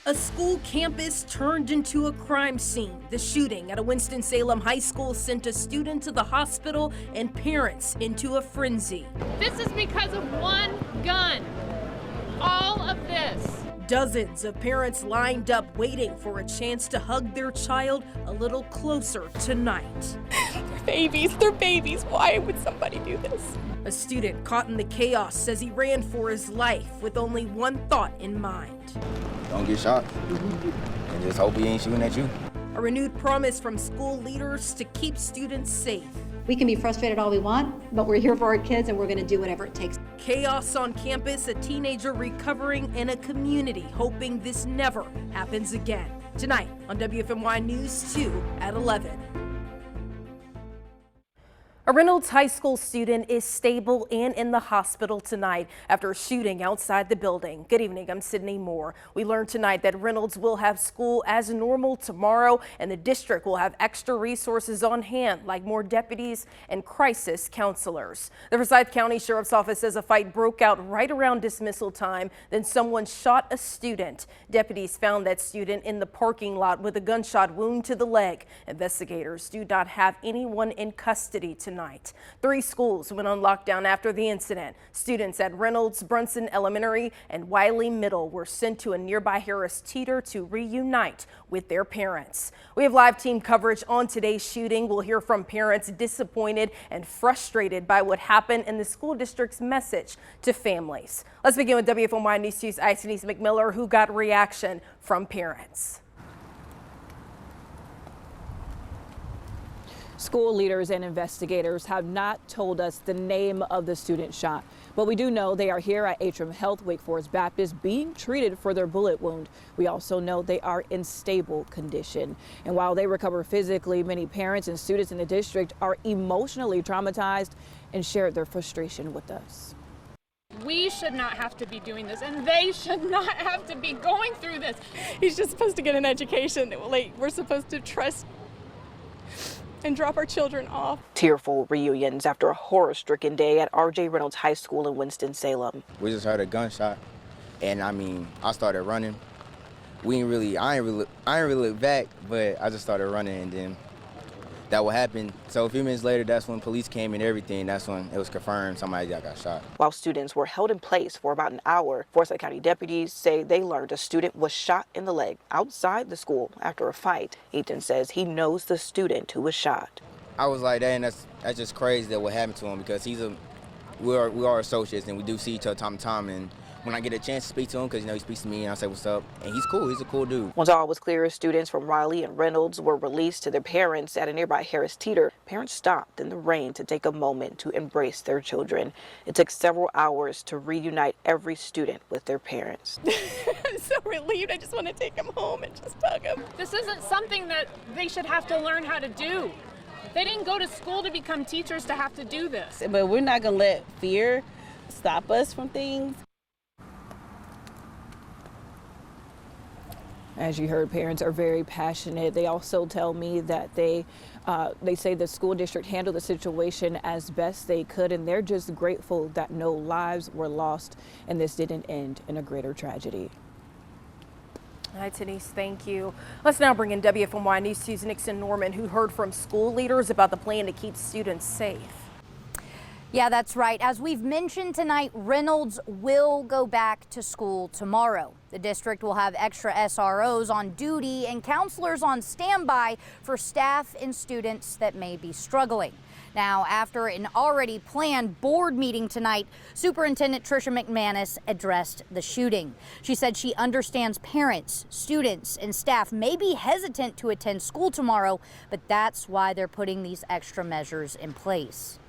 A school campus turned into a crime scene. The shooting at a Winston-Salem high school sent a student to the hospital and parents into a frenzy. This is because of one gun. All of this. Dozens of parents lined up waiting for a chance to hug their child a little closer tonight. They're babies. Why would somebody do this? A student caught in the chaos says he ran for his life with only one thought in mind. Don't get shot, and just hope he ain't shooting at you. A renewed promise from school leaders to keep students safe. We can be frustrated all we want, but we're here for our kids and we're going to do whatever it takes. Chaos on campus, a teenager recovering, and a community hoping this never happens again. Tonight on WFMY News 2 at 11. A Reynolds High School student is stable and in the hospital tonight after a shooting outside the building. Good evening, I'm Sydney Moore. We learned tonight that Reynolds will have school as normal tomorrow, and the district will have extra resources on hand, like more deputies and crisis counselors. The Forsyth County Sheriff's Office says a fight broke out right around dismissal time. Then someone shot a student. Deputies found that student in the parking lot with a gunshot wound to the leg. Investigators do not have anyone in custody tonight. 3 schools went on lockdown after the incident. Students at Reynolds, Brunson Elementary, and Wiley Middle were sent to a nearby Harris Teeter to reunite with their parents. We have live team coverage on today's shooting. We'll hear from parents disappointed and frustrated by what happened and the school district's message to families. Let's begin with WFMY News 2's Denise McMiller, who got reaction from parents. School leaders and investigators have not told us the name of the student shot, but we do know they are here at Atrium Health Wake Forest Baptist being treated for their bullet wound. We also know they are in stable condition. And while they recover physically, many parents and students in the district are emotionally traumatized and shared their frustration with us. We should not have to be doing this, and they should not have to be going through this. He's just supposed to get an education. Like, we're supposed to trust and drop our children off. Tearful reunions after a horror-stricken day at R.J. Reynolds High School in Winston-Salem. We just heard a gunshot, and I started running. I ain't really look back, but I just started running, and then that what happened. So a few minutes later, that's when police came and everything. That's when it was confirmed somebody got shot. While students were held in place for about an hour, Forsyth County deputies say they learned a student was shot in the leg outside the school after a fight. Ethan says he knows the student who was shot. I was like, dang, that's just crazy that what happened to him, because we are associates and we do see each other time to time. And when I get a chance to speak to him, because he speaks to me and I say what's up, and he's cool. He's a cool dude. Once all was clear, students from Riley and Reynolds were released to their parents at a nearby Harris Teeter. Parents stopped in the rain to take a moment to embrace their children. It took several hours to reunite every student with their parents. I'm so relieved. I just want to take him home and just hug him. This isn't something that they should have to learn how to do. They didn't go to school to become teachers to have to do this. But we're not going to let fear stop us from things. As you heard, parents are very passionate. They also tell me that they say the school district handled the situation as best they could, and they're just grateful that no lives were lost and this didn't end in a greater tragedy. All right, Denise, thank you. Let's now bring in WFMY News 2's Nixon Norman, who heard from school leaders about the plan to keep students safe. Yeah, that's right. As we've mentioned tonight, Reynolds will go back to school tomorrow. The district will have extra SROs on duty and counselors on standby for staff and students that may be struggling. Now, after an already planned board meeting tonight, Superintendent Tricia McManus addressed the shooting. She said she understands parents, students, and staff may be hesitant to attend school tomorrow, but that's why they're putting these extra measures in place.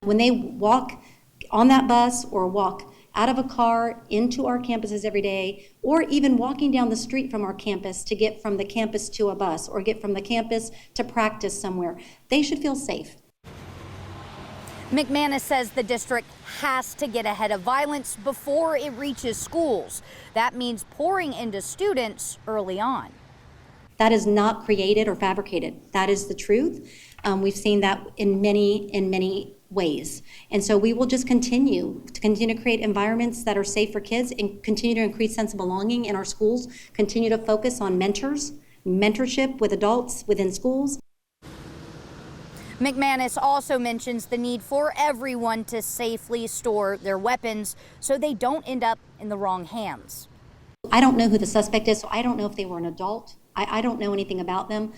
When they walk on that bus or walk out of a car into our campuses every day, or even walking down the street from our campus to get from the campus to a bus or get from the campus to practice somewhere, they should feel safe. McManus says the district has to get ahead of violence before it reaches schools. That means pouring into students early on. That is not created or fabricated. That is the truth. We've seen that in many ways. And so we will just continue to create environments that are safe for kids and continue to increase sense of belonging in our schools, continue to focus on mentorship with adults within schools. McManus also mentions the need for everyone to safely store their weapons so they don't end up in the wrong hands. I don't know who the suspect is, so I don't know if they were an adult. I don't know anything about them.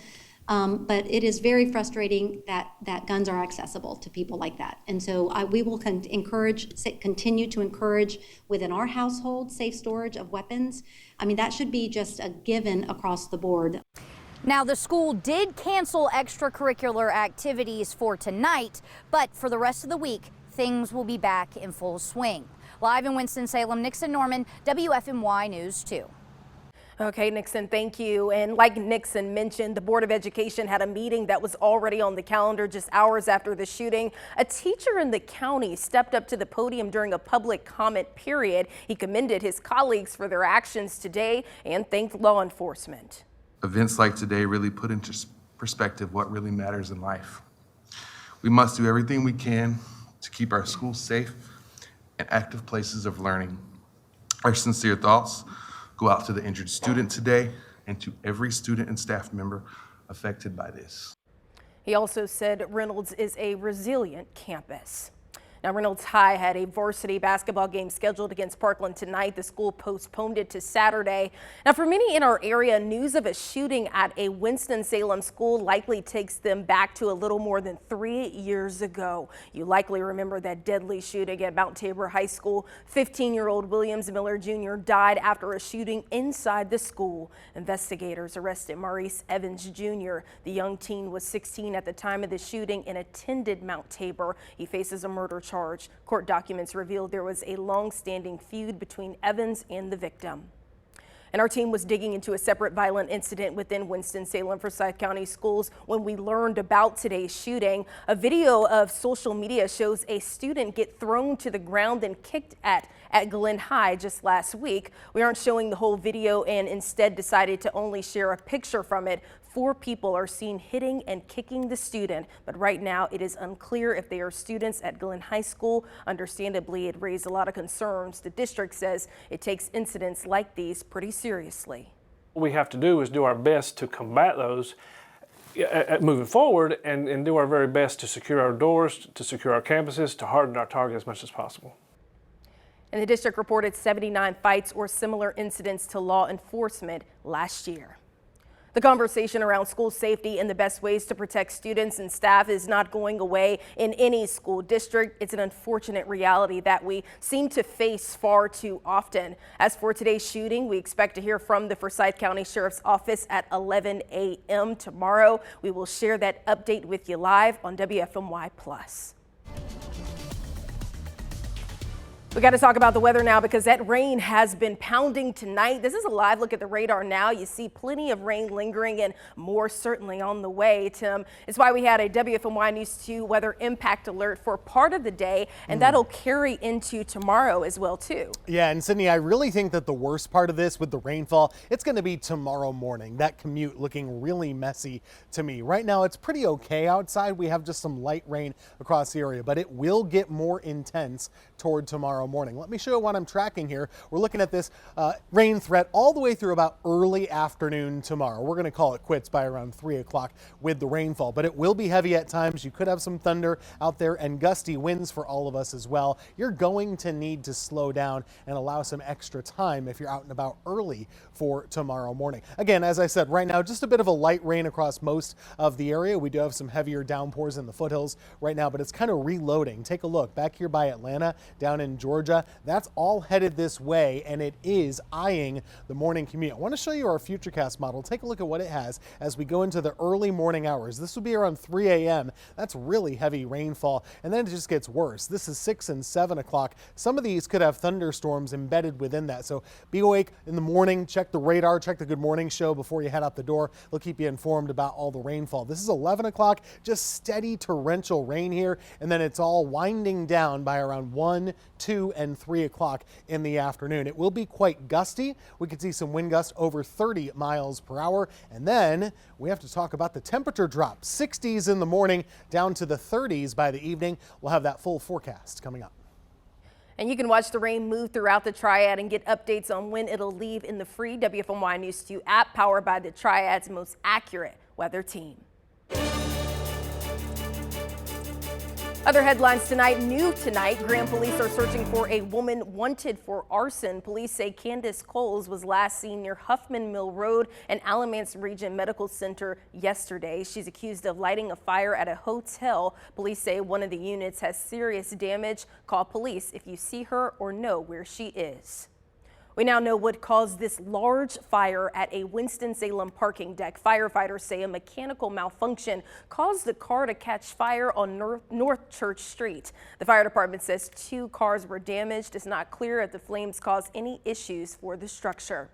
But it is very frustrating that guns are accessible to people like that. And so we will continue to encourage within our household safe storage of weapons. I mean, that should be just a given across the board. Now, the school did cancel extracurricular activities for tonight, but for the rest of the week, things will be back in full swing. Live in Winston-Salem, Nixon Norman, WFMY News 2. Okay, Nixon, thank you. And like Nixon mentioned, the Board of Education had a meeting that was already on the calendar just hours after the shooting. A teacher in the county stepped up to the podium during a public comment period. He commended his colleagues for their actions today and thanked law enforcement. Events like today really put into perspective what really matters in life. We must do everything we can to keep our schools safe and active places of learning. Our sincere thoughts go out to the injured student today and to every student and staff member affected by this. He also said Reynolds is a resilient campus. Now, Reynolds High had a varsity basketball game scheduled against Parkland tonight. The school postponed it to Saturday. Now, for many in our area, news of a shooting at a Winston-Salem school likely takes them back to a little more than 3 years ago. You likely remember that deadly shooting at Mount Tabor High School. 15-year-old Williams Miller Jr. died after a shooting inside the school. Investigators arrested Maurice Evans Jr. The young teen was 16 at the time of the shooting and attended Mount Tabor. He faces a murder charge. Court documents revealed there was a long-standing feud between Evans and the victim. And our team was digging into a separate violent incident within Winston-Salem Forsyth County Schools when we learned about today's shooting. A video of social media shows a student get thrown to the ground and kicked at Glen High just last week. We aren't showing the whole video and instead decided to only share a picture from it. 4 people are seen hitting and kicking the student, but right now it is unclear if they are students at Glen High School. Understandably, it raised a lot of concerns. The district says it takes incidents like these pretty seriously. What we have to do is do our best to combat those moving forward and do our very best to secure our doors, to secure our campuses, to harden our target as much as possible. And the district reported 79 fights or similar incidents to law enforcement last year. The conversation around school safety and the best ways to protect students and staff is not going away in any school district. It's an unfortunate reality that we seem to face far too often. As for today's shooting, we expect to hear from the Forsyth County Sheriff's Office at 11 a.m. tomorrow. We will share that update with you live on WFMY Plus. We got to talk about the weather now because that rain has been pounding tonight. This is a live look at the radar now. You see plenty of rain lingering and more certainly on the way, Tim. It's why we had a WFMY News 2 weather impact alert for part of the day, and that'll carry into tomorrow as well, too. Yeah, and Sydney, I really think that the worst part of this with the rainfall, it's going to be tomorrow morning. That commute looking really messy to me. Right now, it's pretty okay outside. We have just some light rain across the area, but it will get more intense toward tomorrow morning. Let me show you what I'm tracking here. We're looking at this rain threat all the way through about early afternoon tomorrow. We're going to call it quits by around 3 o'clock with the rainfall, but it will be heavy at times. You could have some thunder out there and gusty winds for all of us as well. You're going to need to slow down and allow some extra time if you're out and about early for tomorrow morning. Again, as I said, right now, just a bit of a light rain across most of the area. We do have some heavier downpours in the foothills right now, but it's kind of reloading. Take a look back here by Atlanta, down in Georgia. That's all headed this way, and it is eyeing the morning commute. I want to show you our Futurecast model. Take a look at what it has as we go into the early morning hours. This will be around 3 a.m. That's really heavy rainfall, and then it just gets worse. This is 6 and 7 o'clock. Some of these could have thunderstorms embedded within that, so be awake in the morning. Check the radar, check the Good Morning Show before you head out the door. They'll keep you informed about all the rainfall. This is 11 o'clock, just steady torrential rain here, and then it's all winding down by around 1, 2 and 3 o'clock in the afternoon. It will be quite gusty. We could see some wind gusts over 30 miles per hour. And then we have to talk about the temperature drop. 60s in the morning, down to the 30s by the evening. We'll have that full forecast coming up. And you can watch the rain move throughout the Triad and get updates on when it'll leave in the free WFMY News 2 app, powered by the Triad's most accurate weather team. Other headlines tonight. New tonight, Graham police are searching for a woman wanted for arson. Police say Candace Coles was last seen near Huffman Mill Road and Alamance Region Medical Center yesterday. She's accused of lighting a fire at a hotel. Police say one of the units has serious damage. Call police if you see her or know where she is. We now know what caused this large fire at a Winston-Salem parking deck. Firefighters say a mechanical malfunction caused the car to catch fire on North Church Street. The fire department says 2 cars were damaged. It's not clear if the flames caused any issues for the structure.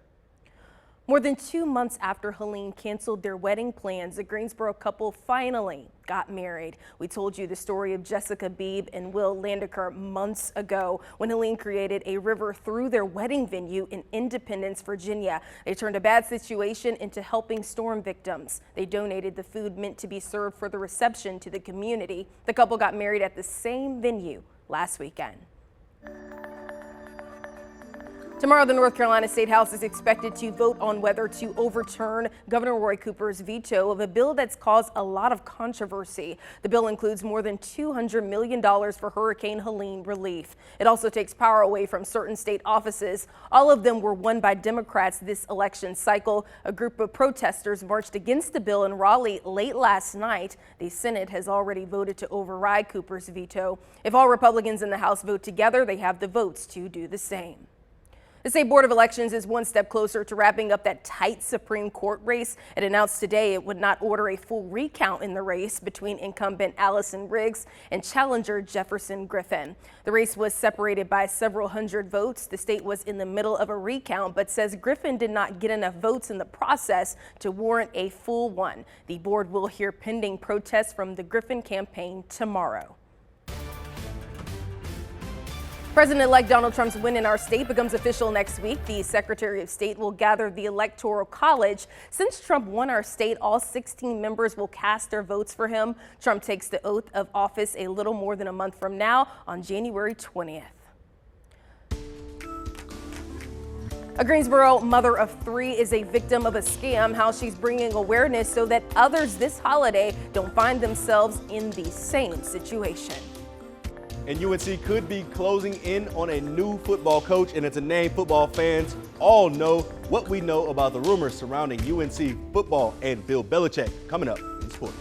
More than 2 months after Helene canceled their wedding plans, the Greensboro couple finally got married. We told you the story of Jessica Beebe and Will Landecker months ago when Helene created a river through their wedding venue in Independence, Virginia. They turned a bad situation into helping storm victims. They donated the food meant to be served for the reception to the community. The couple got married at the same venue last weekend. Tomorrow, the North Carolina State House is expected to vote on whether to overturn Governor Roy Cooper's veto of a bill that's caused a lot of controversy. The bill includes more than $200 million for Hurricane Helene relief. It also takes power away from certain state offices. All of them were won by Democrats this election cycle. A group of protesters marched against the bill in Raleigh late last night. The Senate has already voted to override Cooper's veto. If all Republicans in the House vote together, they have the votes to do the same. The State Board of Elections is one step closer to wrapping up that tight Supreme Court race. It announced today it would not order a full recount in the race between incumbent Allison Riggs and challenger Jefferson Griffin. The race was separated by several hundred votes. The state was in the middle of a recount, but says Griffin did not get enough votes in the process to warrant a full one. The board will hear pending protests from the Griffin campaign tomorrow. President-elect Donald Trump's win in our state becomes official next week. The Secretary of State will gather the Electoral College. Since Trump won our state, all 16 members will cast their votes for him. Trump takes the oath of office a little more than a month from now on January 20th. A Greensboro mother of 3 is a victim of a scam. How she's bringing awareness so that others this holiday don't find themselves in the same situation. And UNC could be closing in on a new football coach, and it's a name football fans all know. What we know about the rumors surrounding UNC football and Bill Belichick coming up in sports.